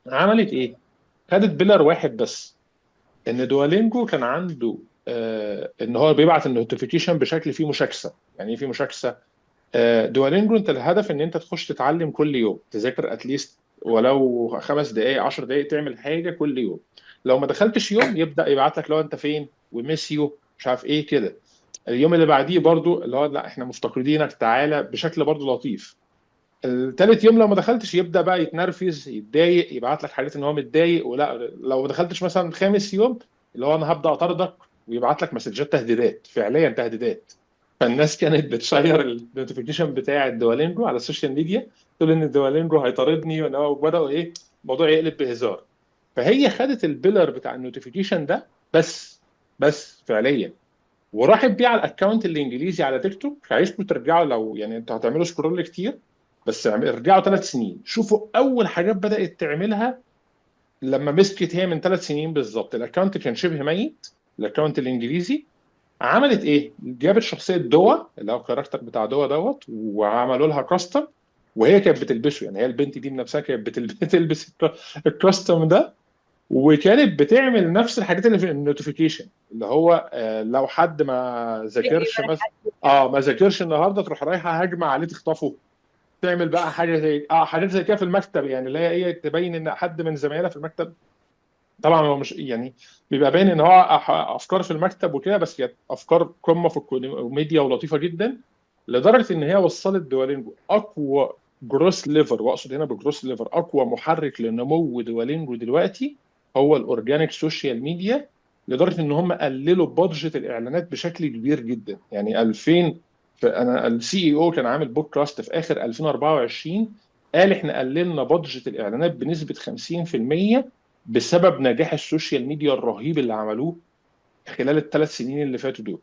عملت ايه؟ خدت بيلر واحد بس، ان دوالينجو كان عنده ان هو بيبعت النوتيفيكيشن بشكل فيه مشاكسه. يعني ايه فيه مشاكسه؟ دوالينجو انت الهدف ان انت تخش تتعلم كل يوم، تذاكر اتليست ولو 5 دقائق 10 دقائق، تعمل حاجه كل يوم. لو ما دخلتش يوم يبدا يبعت لك لو انت فين وميس يو مش عارف ايه كده. اليوم اللي بعديه برضو اللي هو لا احنا مفتقدينك تعالى بشكل برضو لطيف. التالت يوم لو ما دخلتش يبدا بقى يتنرفز يتضايق، يبعت لك حاجات ان هو متضايق. ولا لو ما دخلتش مثلا خامس يوم اللي هو انا هبدا اطاردك، ويبعت لك مسجات تهديدات، فعليا تهديدات. فالناس كانت بتشير النوتيفيكيشن بتاع الدوالينجو على السوشيال ميديا، تقول ان الدوالينجو هيطاردني، وبداوا ايه، الموضوع يقلب بهزار. فهي خدت البيلر بتاع النوتيفيكيشن ده بس فعليا، وراحت بيه على الاكونت الانجليزي على تيك توك. عايزكم ترجعوا، لو يعني انتوا هتعملوا سكرول كتير، بس ارجعوا 3 سنين شوفوا اول حاجات بدات تعملها. لما مسكت هي من 3 سنين بالظبط، الاكونت كان شبه ميت، الاكونت الانجليزي. عملت ايه؟ جابت شخصيه دوا اللي هو الكاركتر بتاع دوا دوت، وعملوا لها كاستم. وهي كانت بتلبسه، يعني هي البنت دي بنفسها كانت بتلبس الكاستم ده. وكانت بتعمل نفس الحاجات اللي في النوتيفيكيشن، اللي هو لو حد ما ذاكرش مثلا، ما ذاكرش النهارده، تروح رايحه هاجمه عليه تخطفه. تعمل بقى حاجه زي حاجات زي كده في المكتب، يعني اللي هي ايه، تبين ان حد من زمايلها في المكتب. طبعا هو مش يعني بيبقى باين ان هو افكار في المكتب وكده، بس كانت افكار قمه في الكوميديا ولطيفه جدا. لدرجه ان هي وصلت دوالينجو اقوى جروس ليفر، واقصد هنا بجروس ليفر اقوى محرك لنمو دوالينجو دلوقتي هو الاورجانيك سوشيال ميديا. لدرجه ان هم قللوا بادجت الاعلانات بشكل كبير جدا. يعني 2000، انا السي اي او كان عامل بودكاست في اخر 2024، قال احنا قللنا بادجت الاعلانات بنسبه 50% بسبب نجاح السوشيال ميديا الرهيب اللي عملوه خلال ال3 سنين اللي فاتوا دول.